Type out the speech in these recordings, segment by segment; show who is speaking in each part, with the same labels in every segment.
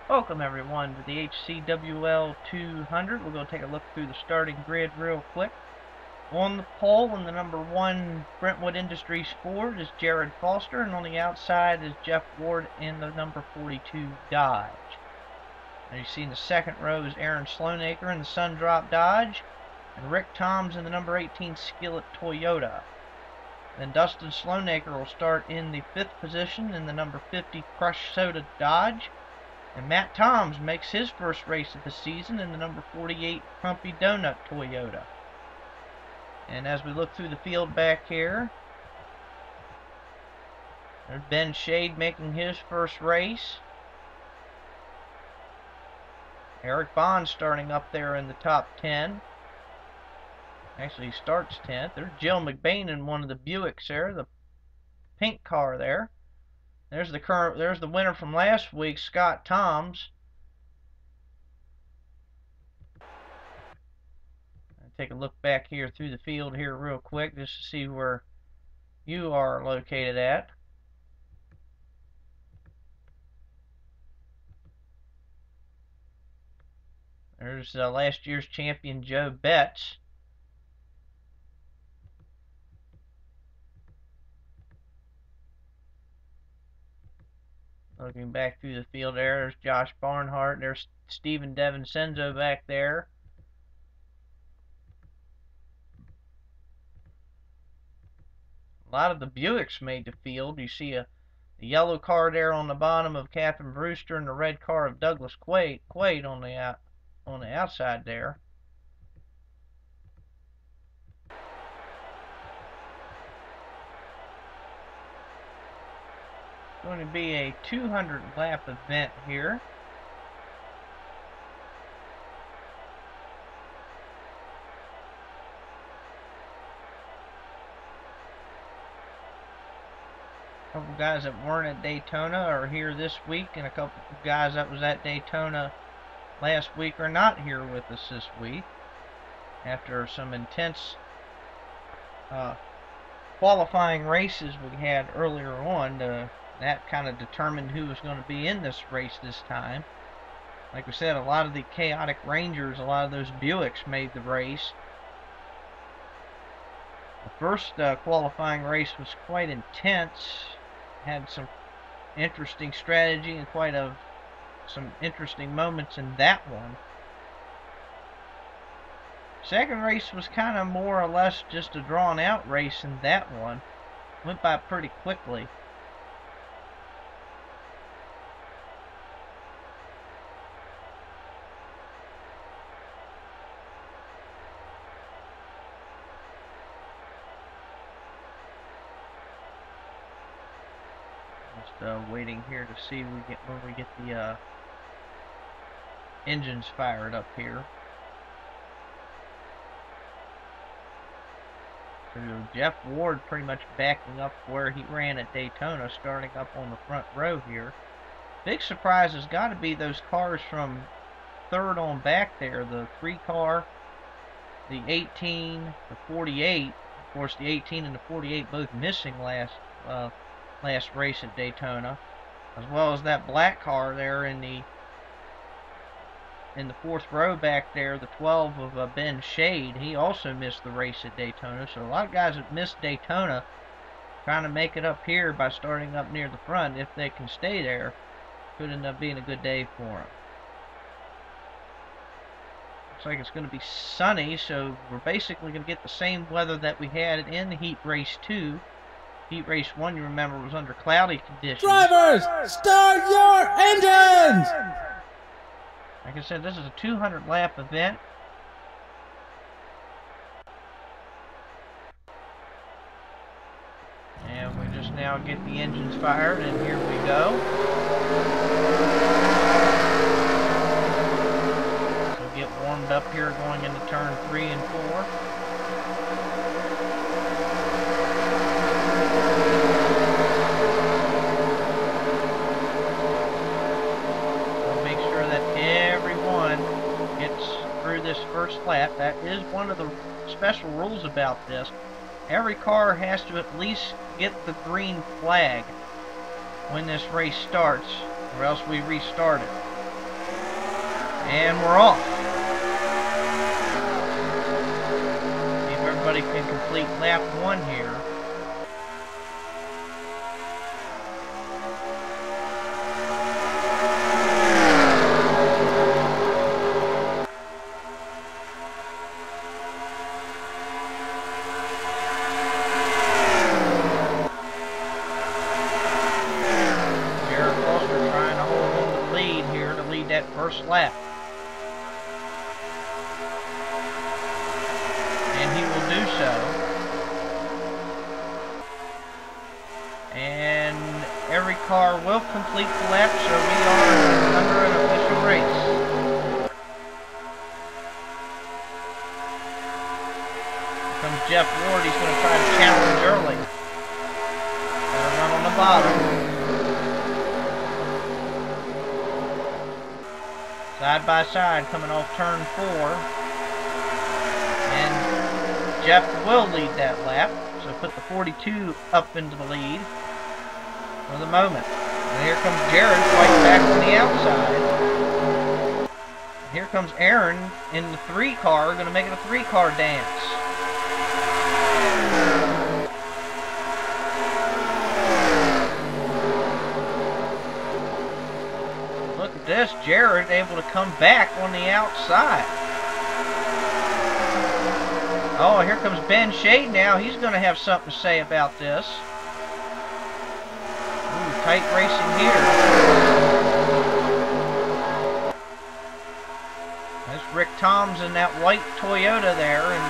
Speaker 1: Welcome everyone to the HCWL 200. We're going to take a look through the starting grid real quick. On the pole in the number 1 Brentwood Industries Ford is Jared Foster, and on the outside is Jeff Ward in the number 42 Dodge. As you see in the second row is Aaron Sloanacre in the Sundrop Dodge, and Rick Toms in the number 18 Skillet Toyota. Then Dustin Sloanacre will start in the 5th position in the number 50 Crush Soda Dodge. And Matt Toms makes his first race of the season in the number 48 Crumpy Donut Toyota. And as we look through the field back here, there's Ben Shade making his first race. Eric Bond starting up there in the top 10. Actually, he starts 10th. There's Jill McBain in one of the Buicks there, the pink car there. There's the winner from last week, Scott Toms. Take a look back here through the field here real quick just to see where you are located at. There's last year's champion Joe Betts. Looking back through the field there's Josh Barnhart. There's Stephen DeVincenzo back there. A lot of the Buicks made the field. You see the yellow car there on the bottom of Catherine Brewster and the red car of Douglas Quaid on the outside there. It's going to be a 200 lap event here. A couple guys that weren't at Daytona are here this week, and a couple of guys that was at Daytona last week are not here with us this week after some intense qualifying races we had earlier on. That kind of determined who was going to be in this race this time. Like we said, a lot of the Chaotic Rangers, a lot of those Buicks made the race. The first qualifying race was quite intense. Had some interesting strategy and some interesting moments in that one. Second race was kind of more or less just a drawn out race in that one. Went by pretty quickly. Just waiting here to see when we get the engines fired up here. So Jeff Ward pretty much backing up where he ran at Daytona, starting up on the front row here. Big surprise has got to be those cars from third on back there, the 3 car, the 18, the 48. Of course, the 18 and the 48 both missing last race at Daytona, as well as that black car there in the 4th row back there, the 12 of Ben Shade. He also missed the race at Daytona. So a lot of guys that missed Daytona trying to make it up here by starting up near the front. If they can stay there, could end up being a good day for them. Looks like it's going to be sunny, so we're basically going to get the same weather that we had in Heat Race 2. Heat Race 1, you remember, was under cloudy conditions.
Speaker 2: Drivers, start your engines!
Speaker 1: Like I said, this is a 200 lap event. And we just now get the engines fired, and here we go. So get warmed up here going into turn 3 and 4. This first lap. That is one of the special rules about this. Every car has to at least get the green flag when this race starts, or else we restart it. And we're off. See if everybody can complete lap 1 here. That first lap, and he will do so, and every car will complete the lap, so we are under an official race. Here comes Jeff Ward. He's going to try to challenge early. Gotta run on the bottom. Side by side, coming off turn 4. And Jeff will lead that lap. So put the 42 up into the lead for the moment. And here comes Jared fighting back on the outside. And here comes Aaron in the 3 car, going to make it a 3-car dance. This, Jared able to come back on the outside. Oh, here comes Ben Shade now. He's going to have something to say about this. Ooh, tight racing here. That's Rick Toms in that white Toyota there, and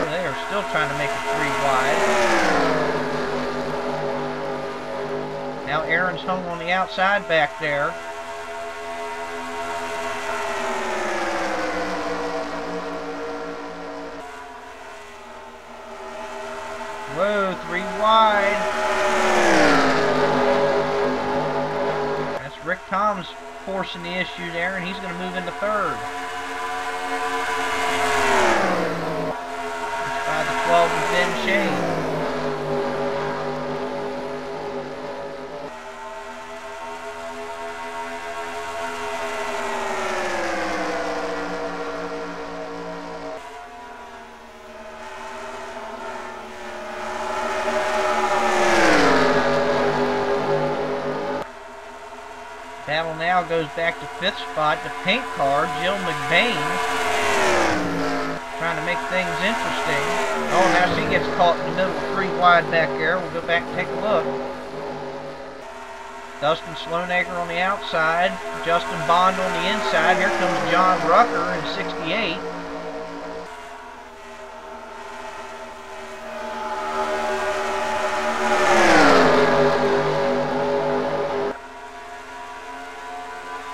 Speaker 1: they are still trying to make it 3 wide. Now Aaron's hung on the outside back there. Whoa, 3 wide. That's Rick Toms forcing the issue there, and he's going to move into 3rd. By the 12 of Ben Shane. Battle now goes back to 5th spot. The pink car, Jill McBain, trying to make things interesting. Oh, now she gets caught in the middle of 3 wide back there. We'll go back and take a look. Dustin Sloanaker on the outside. Justin Bond on the inside. Here comes John Rucker in 68.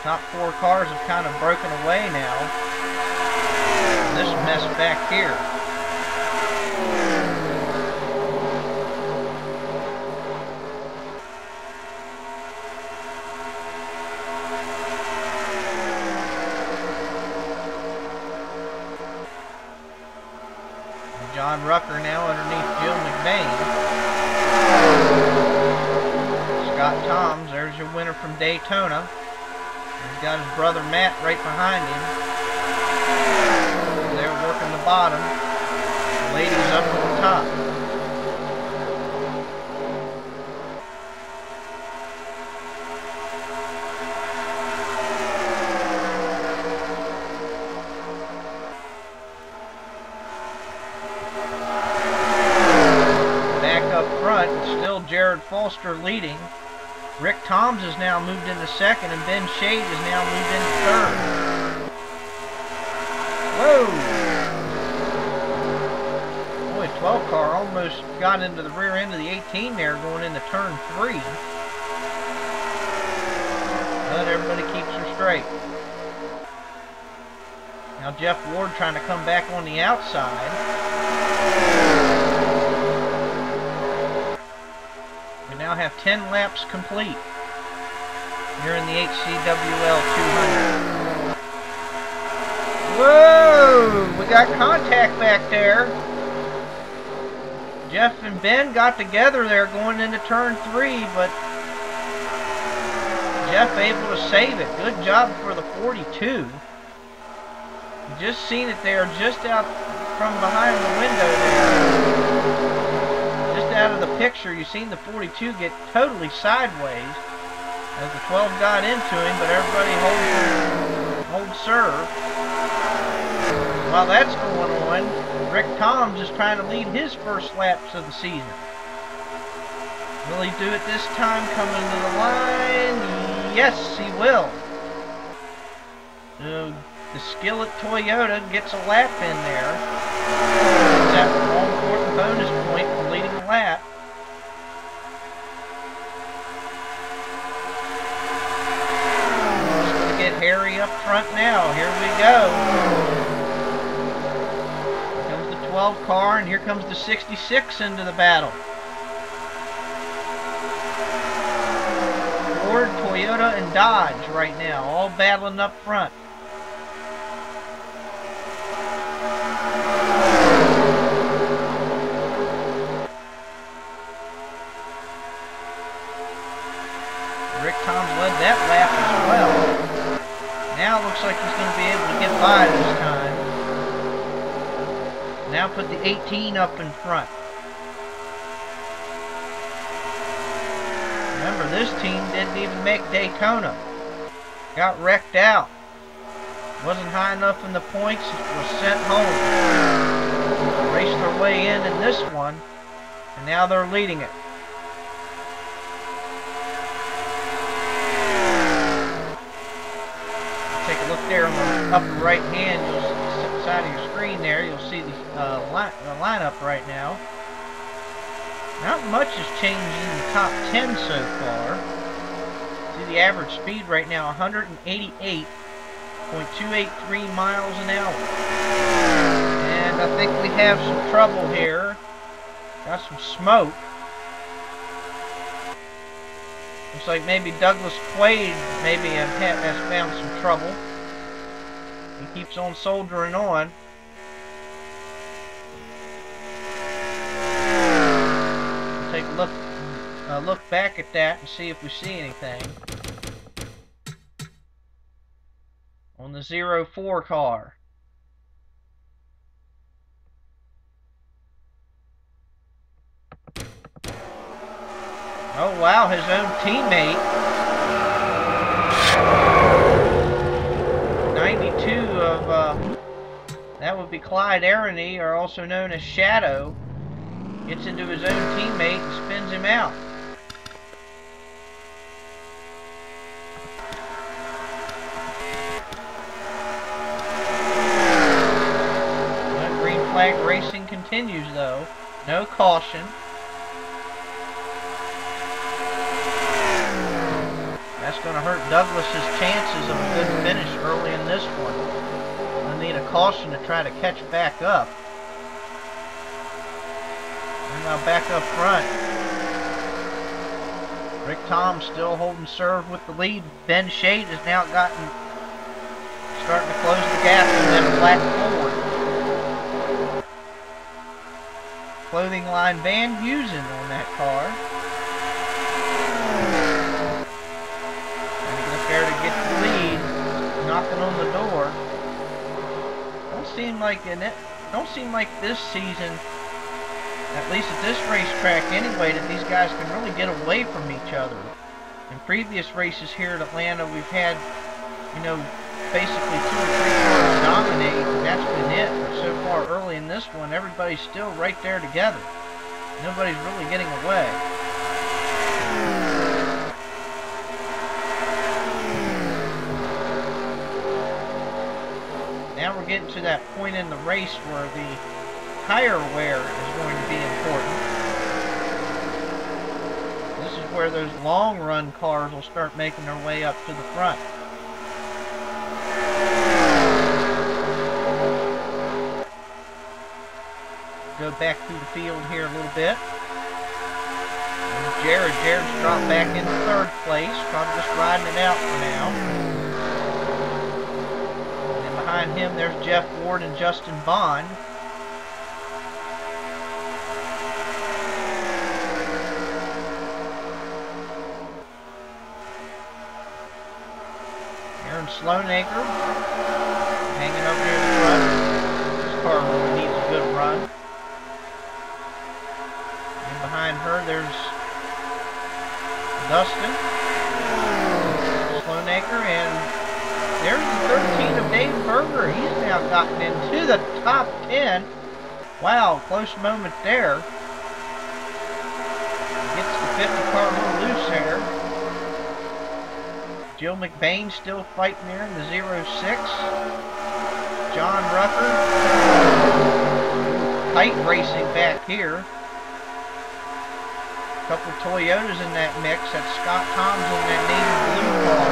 Speaker 1: Top 4 cars have kind of broken away now. This mess back here. And John Rucker now underneath Jill McBain. Scott Toms, there's your winner from Daytona. He's got his brother Matt right behind him. They're working the bottom. The ladies up on top. Back up front, it's still Jared Foster leading. Rick Toms has now moved into 2nd, and Ben Shade has now moved into 3rd. Whoa! Boy, 12 car almost got into the rear end of the 18 there, going into turn 3. But everybody keeps her straight. Now Jeff Ward trying to come back on the outside. We now have 10 laps complete here in the HCWL 200. Whoa! We got contact back there. Jeff and Ben got together there going into turn 3, but Jeff able to save it. Good job for the 42. You just seen it there, just out from behind the window there. Just out of the picture, you seen the 42 get totally sideways as the 12 got into him, but everybody holds serve. While that's going on, Rick Toms is trying to lead his first laps of the season. Will he do it this time, coming to the line? Yes, he will. The Skillet Toyota gets a lap in there. That all-important bonus point for leading the lap. It's going to get hairy up front now. Here we go. Here comes the 12 car, and here comes the 66 into the battle. Ford, Toyota, and Dodge right now, all battling up front. Rick Toms led that lap as well. Now it looks like he's going to be able to get by this time. Now put the 18 up in front. Remember, this team didn't even make Daytona. Got wrecked out. Wasn't high enough in the points, was sent home. Raced their way in this one, and now they're leading it. Take a look there on the upper right hand, side of your screen there, you'll see the lineup right now. Not much has changed in the top 10 so far. See the average speed right now, 188.283 miles an hour. And I think we have some trouble here. Got some smoke. Looks like maybe Douglas Quaid maybe has found some trouble. He keeps on soldiering on. Take a look back at that and see if we see anything. On the 04 car. Oh wow, his own teammate. 92 of, that would be Clyde Aroney, or also known as Shadow. Gets into his own teammate and spins him out. Well, green flag racing continues though. No caution. That's going to hurt Douglas's chances of a good finish early in this one. They'll need a caution to try to catch back up. They're now back up front. Rick Toms still holding serve with the lead. Ben Shade has now starting to close the gap and then black forward. Clothing line Van Heusen on that car. There to get the lead, knocking on the door. Don't seem like this season, at least at this racetrack anyway, that these guys can really get away from each other. In previous races here at Atlanta, we've had, you know, basically 2 or 3 cars dominate, and that's been it. But so far early in this one, everybody's still right there together. Nobody's really getting away. Now we're getting to that point in the race where the tire wear is going to be important. This is where those long run cars will start making their way up to the front. Go back through the field here a little bit. And Jared's dropped back into 3rd place, probably just riding it out for now. Behind him, there's Jeff Ward and Justin Bond. Aaron Sloanacre hanging up near the front. This car really needs a good run. And behind her, there's Dustin Sloanacre, and there's the 13 of Dave Berger. He's now gotten into the top 10. Wow, close moment there. Gets the 50 car a little loose there. Jill McBain still fighting there in the 06. John Rucker. Tight racing back here. A couple Toyotas in that mix. That's Scott Toms in that navy blue car.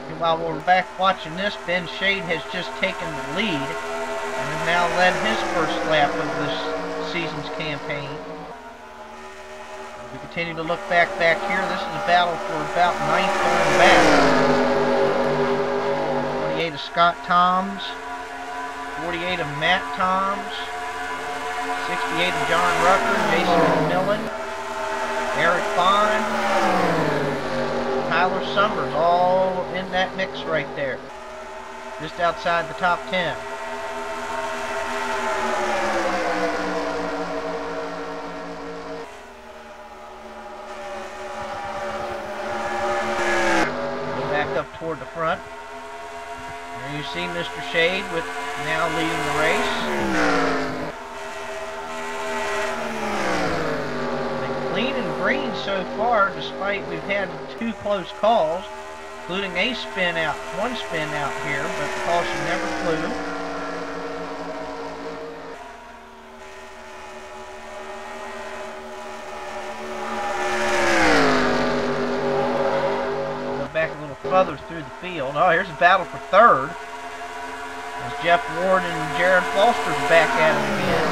Speaker 1: And while we're back watching this, Ben Shade has just taken the lead and has now led his first lap of this season's campaign. We continue to look back here. This is a battle for about 9th going back. 28 of Scott Toms. 48 of Matt Toms. 68 of John Rucker. Jason McMillan. Eric Bond. Tyler Summers. All in that mix right there. Just outside the top 10. Toward the front. And you see Mr. Shade with now leading the race. Been clean and green so far, despite we've had 2 close calls, including one spin out here, but the caution never flew. Further through the field. Oh, here's a battle for 3rd. As Jeff Ward and Jared Foster's back at it again.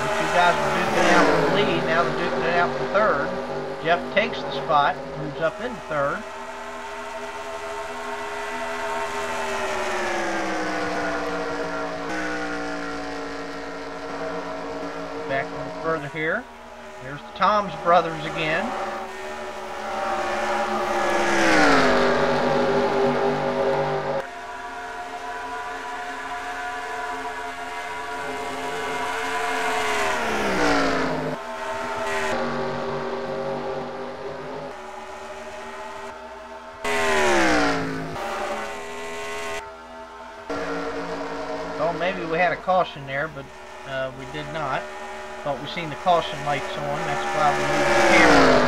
Speaker 1: These 2 guys were duking it out for the lead. Now they're duking it out for 3rd. Jeff takes the spot, moves up into 3rd. Back a little further here. There's the Toms brothers again. Maybe we had a caution there, but we did not. Thought we seen the caution lights on. That's why we moved the camera up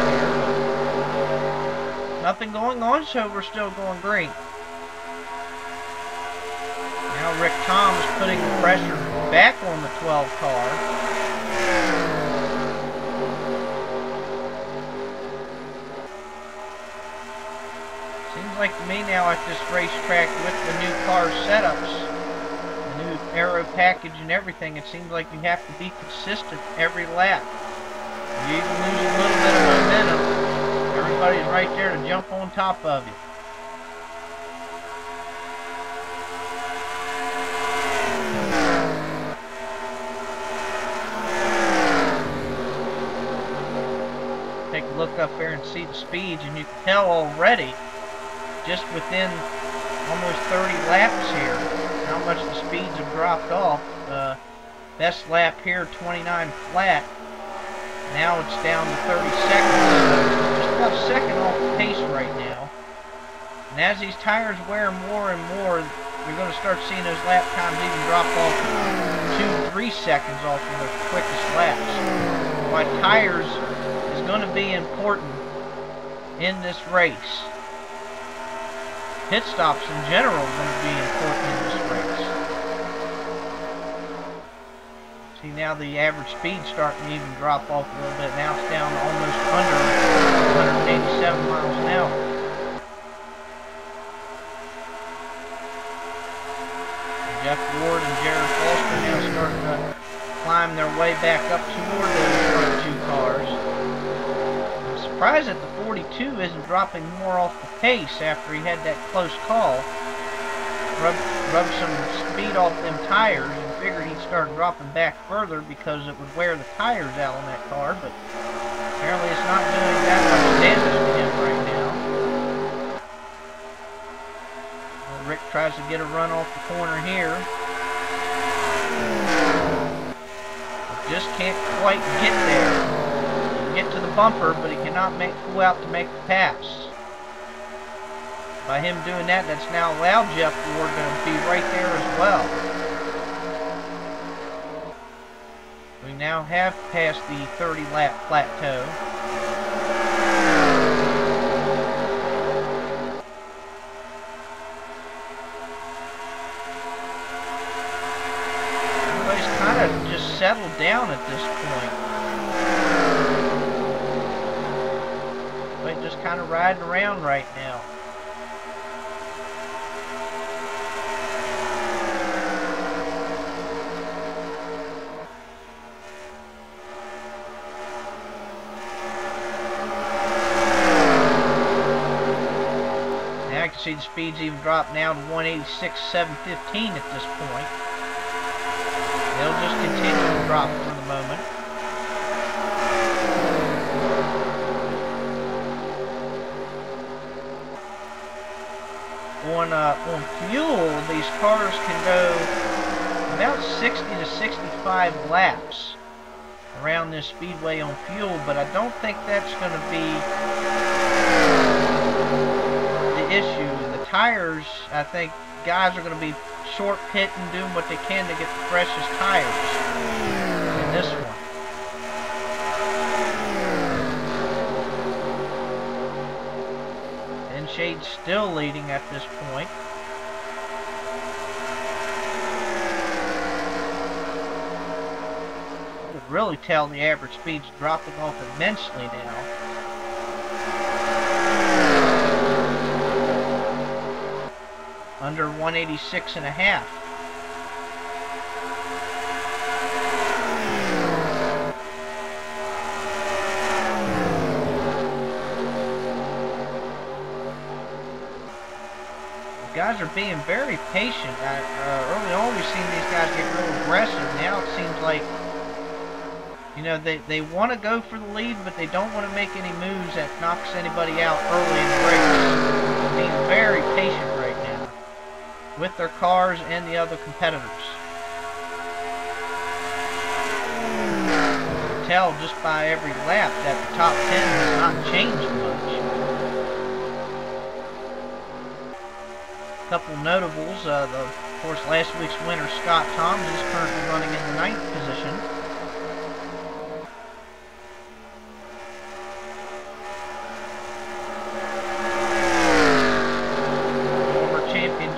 Speaker 1: here. Nothing going on, so we're still going green. Now Rick Tom is putting the pressure back on the 12 car. Seems like to me now at this racetrack with the new car setups, aero package and everything, it seems like you have to be consistent every lap. You even lose a little bit of momentum, everybody's right there to jump on top of you. Take a look up there and see the speeds, and you can tell already, just within almost 30 laps here, how much the speeds have dropped off. Best lap here, 29 flat. Now it's down to 30 seconds. Just about a second off the pace right now. And as these tires wear more and more, you're going to start seeing those lap times even drop off 2-3 seconds off of the quickest laps. Why tires is going to be important in this race. Pit stops in general are going to be important in this race. See, now the average speed starting to even drop off a little bit. Now it's down to almost under 187 miles an hour. And Jeff Ward and Jared Foster now starting to climb their way back up toward those front 2 cars. I'm surprised that the 42 isn't dropping more off the pace after he had that close call. rub some speed off them tires and figured he'd start dropping back further because it would wear the tires out on that car, but apparently it's not doing that much damage to him right now. Well, Rick tries to get a run off the corner here. Just can't quite get there. He can get to the bumper, but he cannot pull out to make the pass. By him doing that, that's now allowed Jeff Ward to be right there as well. We now have passed the 30-lap plateau. Everybody's kind of just settled down at this point. Everybody just kind of riding around right now. See the speeds even drop now to 186,715 at this point. They'll just continue to drop for the moment. On fuel, these cars can go about 60 to 65 laps around this speedway on fuel, but I don't think that's going to be issue. The tires, I think guys are going to be short pitting, doing what they can to get the freshest tires in this one. And Shade's still leading at this point. You could really tell the average speed's dropping off immensely now. Under 186 and a half. The guys are being very patient. Early on we've seen these guys get real aggressive. Now it seems like, you know, they want to go for the lead, but they don't want to make any moves that knocks anybody out early in the race. They're being very patient right now with their cars and the other competitors. You can tell just by every lap that the top 10 has not changed much. A couple notables, of course last week's winner Scott Toms is currently running in the 9th position.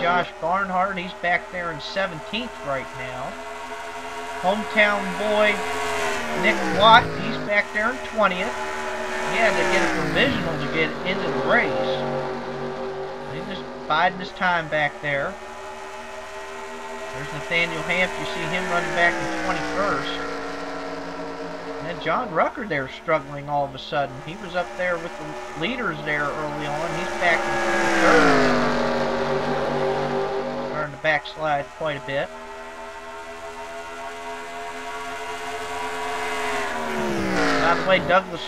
Speaker 1: Josh Barnhart, he's back there in 17th right now. Hometown boy Nick Watt, he's back there in 20th. He had to get a provisional to get into the race. He's just biding his time back there. There's Nathaniel Hamp, you see him running back in 21st. And then John Rucker there struggling all of a sudden. He was up there with the leaders there early on. He's back in 23rd. To backslide quite a bit. By the way, Douglas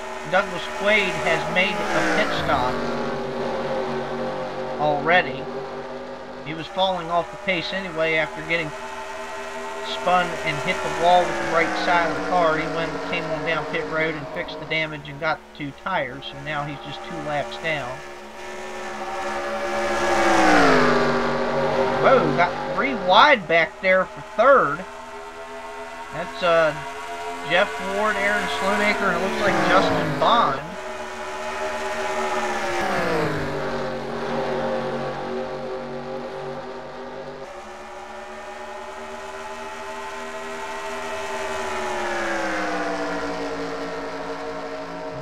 Speaker 1: Quaid has made a pit stop already. He was falling off the pace anyway after getting spun and hit the wall with the right side of the car. He came on down pit road and fixed the damage and got the 2 tires, so now he's just 2 laps down. Whoa, got 3 wide back there for 3rd. That's Jeff Ward, Aaron Sloanaker, and it looks like Justin Bond.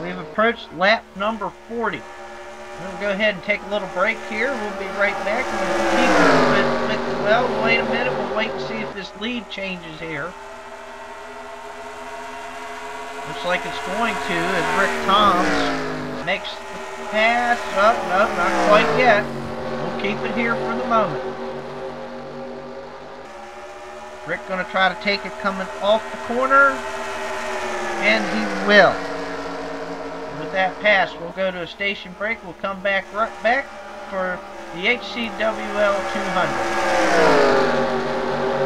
Speaker 1: We've approached lap number 40. We'll go ahead and take a little break here. We'll be right back. We'll keep it with, well, wait a minute. We'll wait and see if this lead changes here. Looks like it's going to as Rick Toms makes the pass. Up, no, not quite yet. We'll keep it here for the moment. Rick going to try to take it coming off the corner, and he will. With that pass, we'll go to a station break. We'll come back right back for the HCWL 200.